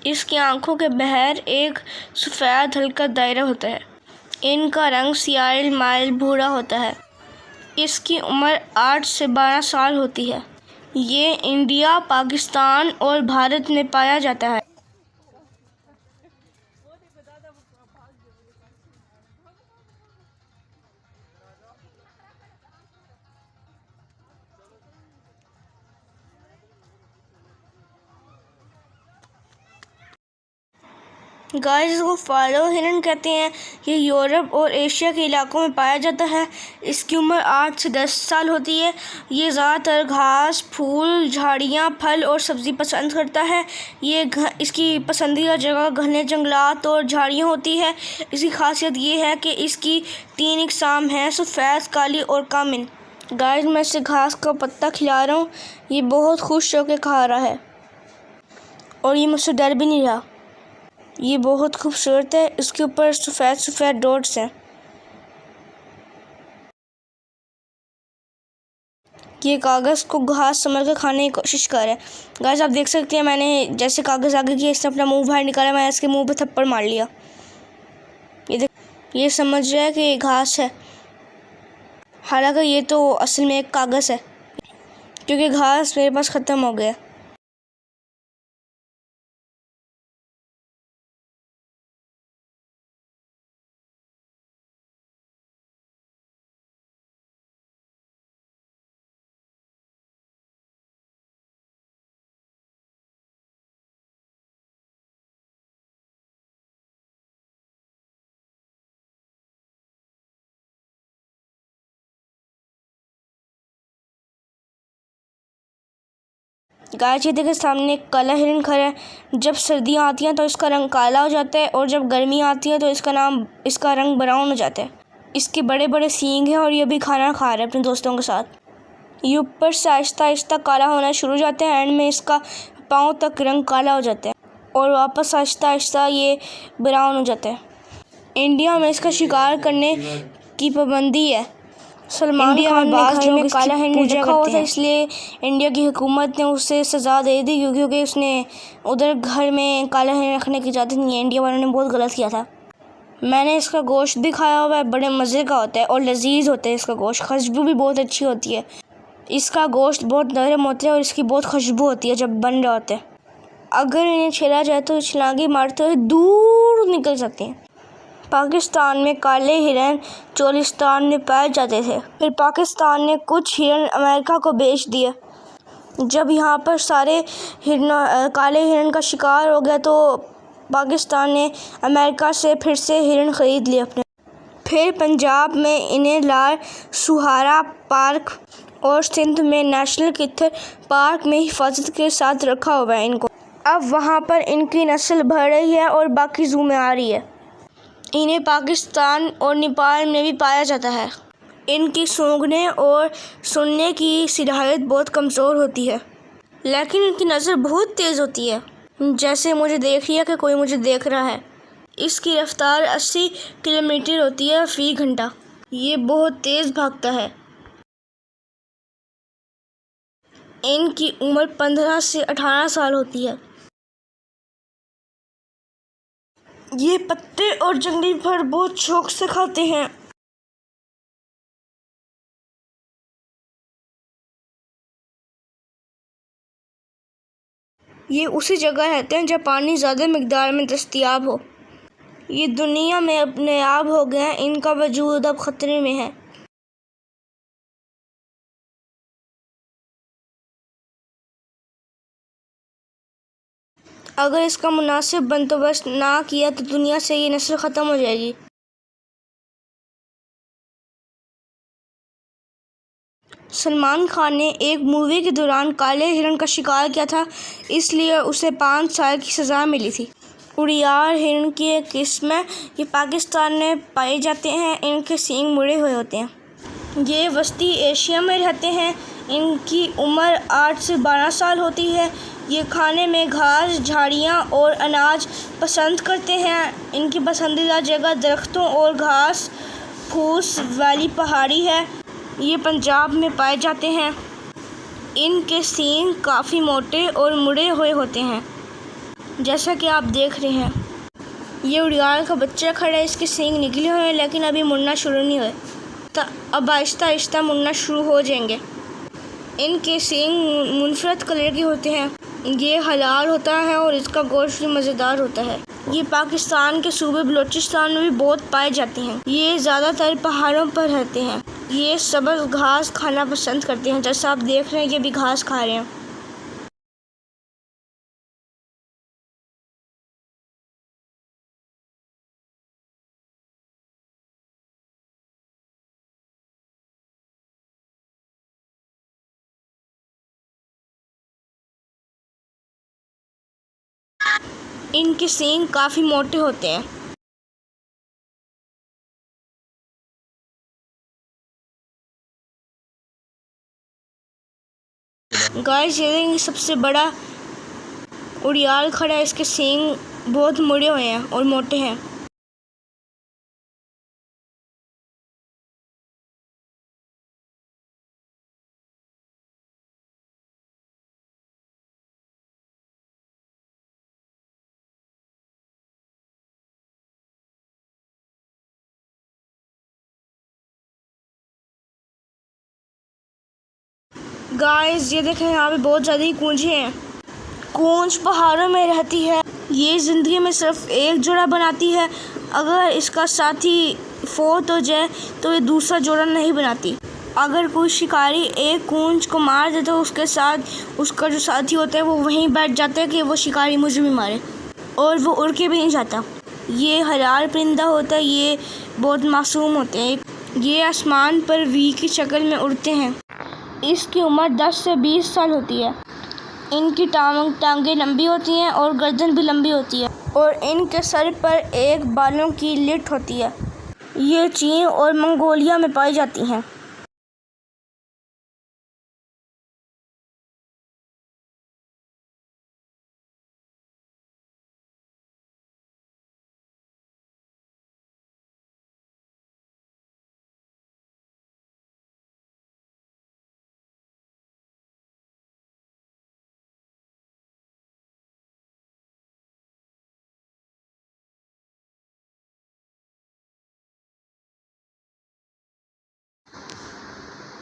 इसकी आँखों के बाहर एक सफ़ेद हल्का दायरा होता है। इनका रंग सियाह माइल भूरा होता है। इसकी उम्र 8 से 12 साल होती है। ये इंडिया, पाकिस्तान और भारत में पाया जाता है। गाइस, इसको फालो हिरन कहते हैं। ये यूरोप और एशिया के इलाकों में पाया जाता है। इसकी उम्र 8 से 10 साल होती है। ये ज़्यादातर घास, फूल, झाड़ियाँ, फल और सब्ज़ी पसंद करता है। इसकी पसंदीदा जगह घने जंगलात और झाड़ियाँ होती है। इसकी खासियत ये है कि इसकी 3 अक़साम हैं, सफ़ेद, काली और कामिन। गाइस, मैं इसे घास का पत्ता खिला रहा हूँ। ये बहुत खुश होकर खा रहा है और ये मुझसे डर भी नहीं रहा। ये बहुत खूबसूरत है। इसके ऊपर सफ़ेद सफ़ेद डॉट्स हैं। ये कागज़ को घास समझ कर खाने की कोशिश कर रहा है। गाइस, आप देख सकते हैं, मैंने जैसे कागज़ आगे किया, इसने अपना मुंह बाहर निकाला, मैंने इसके मुंह पे थप्पड़ मार लिया। ये समझ रहा है कि ये घास है, हालांकि ये तो असल में एक कागज़ है, क्योंकि घास मेरे पास ख़त्म हो गया। गाइस, ये देखिए, सामने एक काला हिरन खड़ा है। जब सर्दियाँ आती हैं तो इसका रंग काला हो जाता है और जब गर्मियाँ आती हैं तो इसका रंग ब्राउन हो जाता है। इसके बड़े बड़े सींग हैं और ये भी खाना खा रहा है अपने दोस्तों के साथ। ये ऊपर से आहिस्ता आहिस्ता काला होना शुरू हो जाता है। एंड में इसका पाँव तक रंग काला हो जाता है और वापस आहिस्ता आहिस्ता ये ब्राउन हो जाता है। इंडिया में इसका शिकार करने की पाबंदी है। सलमान खान ने घर में काला हिरन रखा हुआ था, इसलिए इंडिया की हुकूमत ने उसे सज़ा दे दी, क्योंकि उसने उधर घर में काला हिरन रखने की इजाज़त नहीं है। इंडिया वालों ने बहुत गलत किया था। मैंने इसका गोश्त भी खाया हुआ है, बड़े मज़े का होता है और लजीज होता है। इसका गोश्त, खुशबू भी बहुत अच्छी होती है। इसका गोश्त बहुत नरम होता है और इसकी बहुत खुशबू होती है जब बन रहा होता है। अगर इन्हें छेड़ा जाए तो छलांगे मारते हुए दूर निकल सकते हैं। पाकिस्तान में काले हिरन चोलिस्तान में पाए जाते थे। फिर पाकिस्तान ने कुछ हिरन अमेरिका को बेच दिए। जब यहाँ पर सारे काले हिरन का शिकार हो गया तो पाकिस्तान ने अमेरिका से फिर से हिरन ख़रीद लिए अपने। फिर पंजाब में इन्हें लाल सुहारा पार्क और सिंध में नेशनल किथर पार्क में हिफाजत के साथ रखा हुआ है इनको। अब वहाँ पर इनकी नस्ल बढ़ रही है और बाकी ज़ू में आ रही है। इन्हें पाकिस्तान और नेपाल में भी पाया जाता है। इनकी सूंघने और सुनने की सलाहियत बहुत कमज़ोर होती है, लेकिन इनकी नज़र बहुत तेज़ होती है, जैसे मुझे देख रही है कि कोई मुझे देख रहा है। इसकी रफ़्तार 80 किलोमीटर होती है फ़ी घंटा। ये बहुत तेज़ भागता है। इनकी उम्र 15 से 18 साल होती है। ये पत्ते और जंगली फल बहुत शौक से खाते हैं। ये उसी जगह रहते हैं जहाँ पानी ज़्यादा मिक़दार में दस्तयाब हो। ये दुनिया में अब नायाब हो गए हैं। इनका वजूद अब ख़तरे में है। अगर इसका मुनासिब बंदोबस्त ना किया तो दुनिया से ये नस्ल ख़त्म हो जाएगी। सलमान खान ने एक मूवी के दौरान काले हिरन का शिकार किया था, इसलिए उसे 5 साल की सज़ा मिली थी। उड़ियार हिरन की एक किस्म है। ये पाकिस्तान में पाए जाते हैं। इनके सींग मुड़े हुए होते हैं। ये वस्ती एशिया में रहते हैं। इनकी उम्र 8 से 12 साल होती है। ये खाने में घास, झाड़ियाँ और अनाज पसंद करते हैं। इनकी पसंदीदा जगह दरख्तों और घास फूस वाली पहाड़ी है। ये पंजाब में पाए जाते हैं। इनके सींग काफ़ी मोटे और मुड़े हुए होते हैं, जैसा कि आप देख रहे हैं। ये उड़ियाल का बच्चा खड़ा है। इसके सींग निकले हुए हैं, लेकिन अभी मुड़ना शुरू नहीं हुए। तो अब आहिस्ता आहिस्ता मुड़ना शुरू हो जाएंगे। इनके सींग मुनफरद कलर के होते हैं। ये हलाल होता है और इसका गोश्त भी मज़ेदार होता है। ये पाकिस्तान के सूबे बलूचिस्तान में भी बहुत पाए जाते हैं। ये ज़्यादातर पहाड़ों पर रहते हैं। ये सब्ज़ घास खाना पसंद करते हैं। जैसा आप देख रहे हैं, ये भी घास खा रहे हैं। इनके सींग काफ़ी मोटे होते हैं। गाइस ये देखिए सबसे बड़ा उड़ियाल खड़ा है, इसके सींग बहुत मुड़े हुए हैं और मोटे हैं। गाइस ये देखें यहाँ पे बहुत ज़्यादा ही कूंजें हैं। कूंज पहाड़ों में रहती है। ये ज़िंदगी में सिर्फ एक जोड़ा बनाती है। अगर इसका साथी फोत हो जाए तो ये दूसरा जोड़ा नहीं बनाती। अगर कोई शिकारी एक कूंज को मार दे तो उसके साथ उसका जो साथी होता है वो वहीं बैठ जाता है कि वो शिकारी मुझे भी मारे, और वो उड़ के भी नहीं जाता। ये हलाल परिंदा होता है। ये बहुत मासूम होते हैं। ये आसमान पर वी की शक्ल में उड़ते हैं। इसकी उम्र 10 से 20 साल होती है। इनकी टांगें लंबी होती हैं और गर्दन भी लंबी होती है, और इनके सर पर एक बालों की लिट होती है। ये चीन और मंगोलिया में पाई जाती हैं।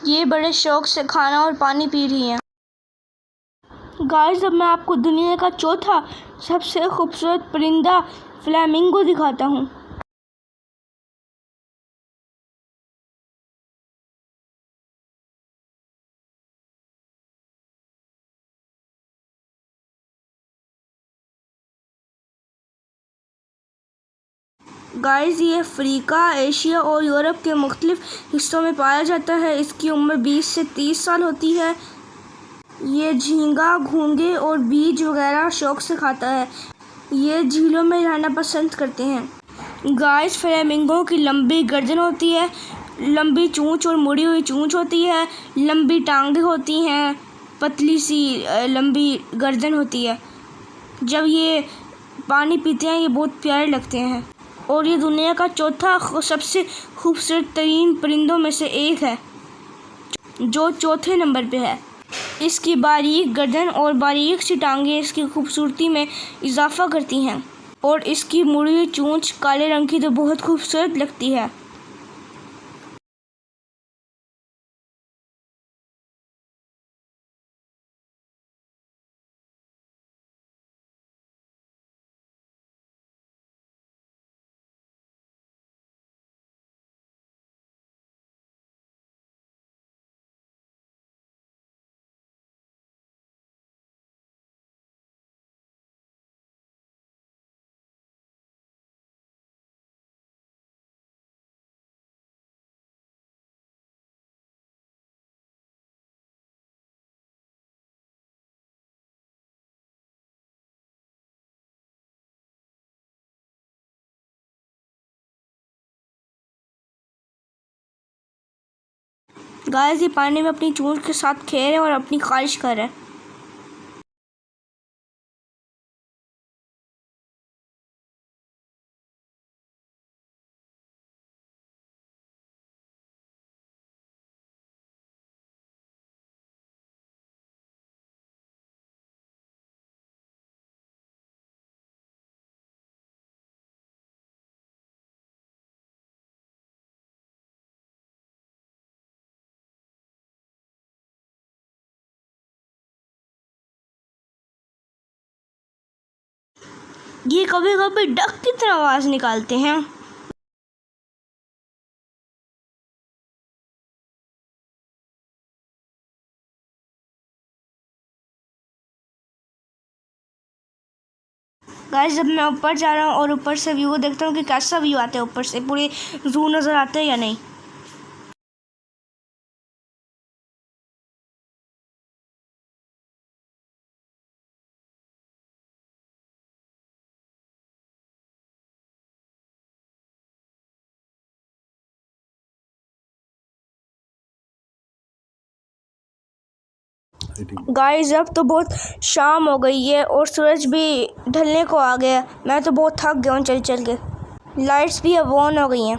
ये बड़े शौक से खाना और पानी पी रही हैं। गाइस अब मैं आपको दुनिया का चौथा सबसे खूबसूरत परिंदा फ्लैमिंगो दिखाता हूँ। गाइस ये अफ्रीका, एशिया और यूरोप के मुख्तलिफ हिस्सों में पाया जाता है। इसकी उम्र 20 से 30 साल होती है। ये झींगा, घोंगे और बीज वगैरह शौक से खाता है। ये झीलों में रहना पसंद करते हैं। गाइस फ्लेमिंगो की लंबी गर्दन होती है, लंबी चोंच और मुड़ी हुई चोंच होती है, लंबी टांगें होती हैं, पतली सी लंबी गर्दन होती है। जब ये पानी पीते हैं ये बहुत प्यारे लगते हैं, और ये दुनिया का चौथा सबसे खूबसूरत तरीन परिंदों में से एक है, जो चौथे नंबर पे है। इसकी बारीक गर्दन और बारीक सी टांगें इसकी खूबसूरती में इजाफा करती हैं, और इसकी मुड़ी हुई चोंच काले रंग की तो बहुत खूबसूरत लगती है। गाइस ये पानी में अपनी चोंच के साथ खेल रहे हैं और अपनी खारिश कर रहे हैं। ये कभी कभी डक की तरह आवाज़ निकालते हैं। गाइस जब मैं ऊपर जा रहा हूँ और ऊपर से व्यू देखता हूँ कि कैसा व्यू आता है, ऊपर से पूरे जू नज़र आते हैं या नहीं। गाइस अब तो बहुत शाम हो गई है और सूरज भी ढलने को आ गया। मैं तो बहुत थक गया हूँ चल चल के। लाइट्स भी अब ऑन हो गई हैं।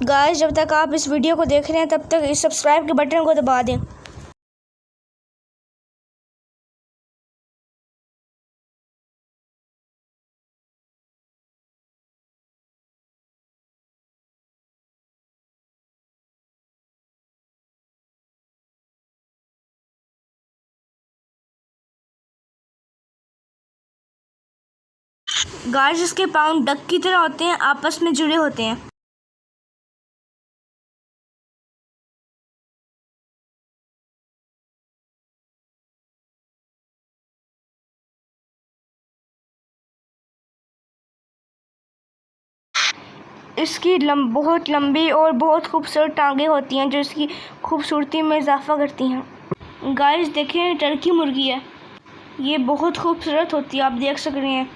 गाइस जब तक आप इस वीडियो को देख रहे हैं तब तक इस सब्सक्राइब के बटन को दबा दें। गाइस इसके पाँव डक की तरह होते हैं, आपस में जुड़े होते हैं। इसकी बहुत लंबी और बहुत खूबसूरत टांगें होती हैं जो इसकी खूबसूरती में इजाफा करती हैं। गाइस देखें, टर्की मुर्गी है। ये बहुत खूबसूरत होती है, आप देख सक रहे हैं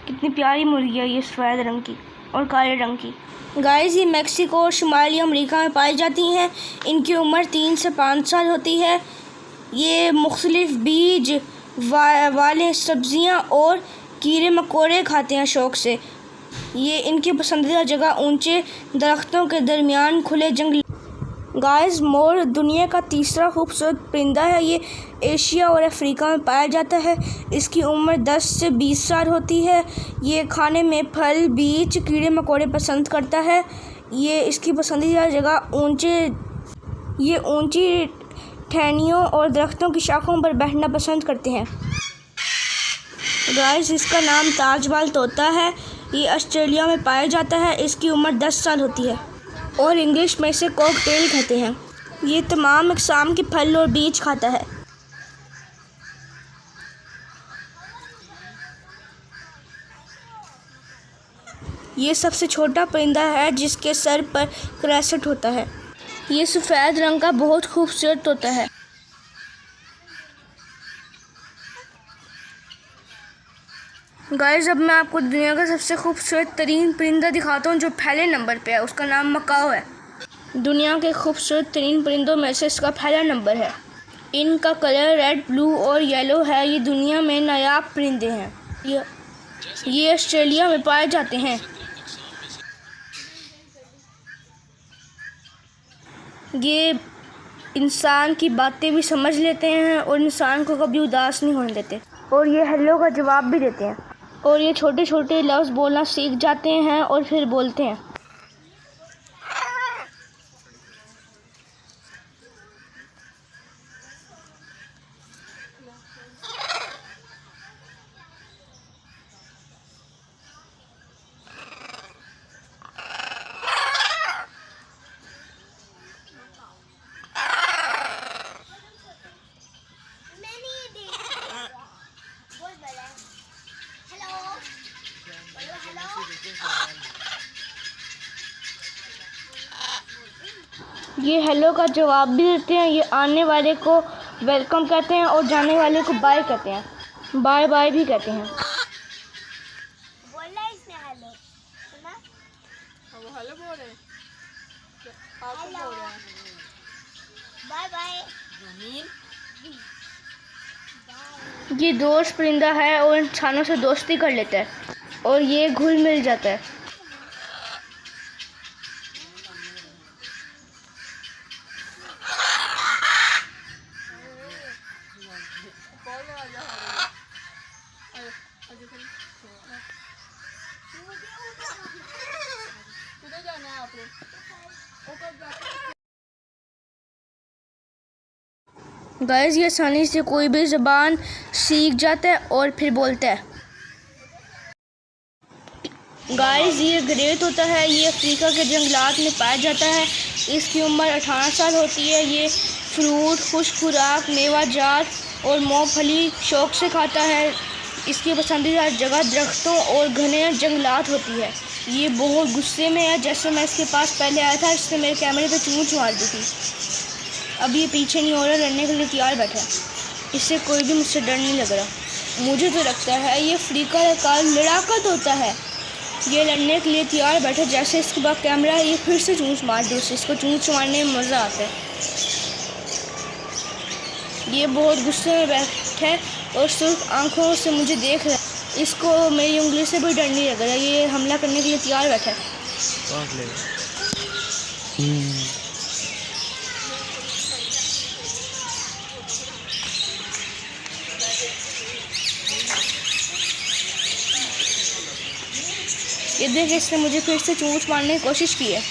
कितनी प्यारी मुर्गी है ये, सफ़ेद रंग की और काले रंग की। गाइस ये मेक्सिको और शुमाली अमेरिका में पाई जाती हैं। इनकी उम्र 3 से 5 साल होती है। ये मुख्तलिफ बीज वाले सब्जियां और कीड़े मकोड़े खाते हैं शौक़ से। ये इनकी पसंदीदा जगह ऊंचे दरख्तों के दरमियान खुले जंगल। गाइस मोर दुनिया का तीसरा खूबसूरत परिंदा है। ये एशिया और अफ्रीका में पाया जाता है। इसकी उम्र 10 से 20 साल होती है। ये खाने में फल, बीज, कीड़े मकोड़े पसंद करता है। ये इसकी पसंदीदा जगह ऊंची टहनियों और दरख्तों की शाखों पर बैठना पसंद करते हैं। गाइस इसका नाम ताजवाल तोता है। ये ऑस्ट्रेलिया में पाया जाता है। इसकी उम्र 10 साल होती है और इंग्लिश में इसे कॉकटेल कहते हैं। ये तमाम अक़साम के फल और बीज खाता है। ये सबसे छोटा परिंदा है जिसके सर पर क्रेसेट होता है। ये सफ़ेद रंग का बहुत खूबसूरत तोता है। गाइस अब मैं आपको दुनिया का सबसे खूबसूरत तरीन परिंदा दिखाता हूँ जो पहले नंबर पे है। उसका नाम मकाओ है। दुनिया के खूबसूरत तरीन परिंदों में से इसका पहला नंबर है। इनका कलर रेड, ब्लू और येलो है। ये दुनिया में नायाब परिंदे हैं। ये ऑस्ट्रेलिया में पाए जाते हैं। ये इंसान की बातें भी समझ लेते हैं और इंसान को कभी उदास नहीं होने देते और ये हेलो का जवाब भी देते हैं। और ये छोटे छोटे लफ्ज़ बोलना सीख जाते हैं और फिर बोलते हैं। ये हेलो का जवाब भी देते हैं। ये आने वाले को वेलकम कहते हैं और जाने वाले को बाय कहते हैं। बाय बाय भी कहते हैं। बोला इसने हेलो, सुना? वो हेलो बोल रहे हैं। आप बोल रहे हैं बाय बाय। ये दोस्त परिंदा है और इंसानों से दोस्ती कर लेता है और ये घुल मिल जाता है। जाना है आप लोग। गाइस ये आसानी से कोई भी ज़बान सीख जाता है और फिर बोलता है। गाइस ये ग्रेट होता है। ये अफ्रीका के जंगलात में पाया जाता है। इसकी उम्र 18 साल होती है। ये फ्रूट, खुश्क खुराक, मेवा जात और मूंगफली शौक़ से खाता है। इसकी पसंदीदा जगह दरख्तों और घने जंगलात होती है। ये बहुत गुस्से में है। जैसे मैं इसके पास पहले आया था, इसने मेरे कैमरे पे चूंच मार दी थी। अब ये पीछे नहीं हो रहा, लड़ने के लिए तैयार बैठा है। इससे कोई भी मुझसे डर नहीं लग रहा। मुझे तो लगता है ये अफ्रीका का लड़ाका तोता है। ये लड़ने के लिए तैयार बैठे। जैसे इसके बाद कैमरा है, ये फिर से चूंच मार दो उसे। इसको चूंच मारने में मज़ा आता है। ये बहुत गुस्से में बैठा है और सिर्फ आंखों से मुझे देख रहा है। इसको मेरी उंगली से भी डर नहीं लग रहा। ये हमला करने के लिए तैयार बैठा है। ये देखिए, इसने मुझे फिर से चोंच मारने की कोशिश की है।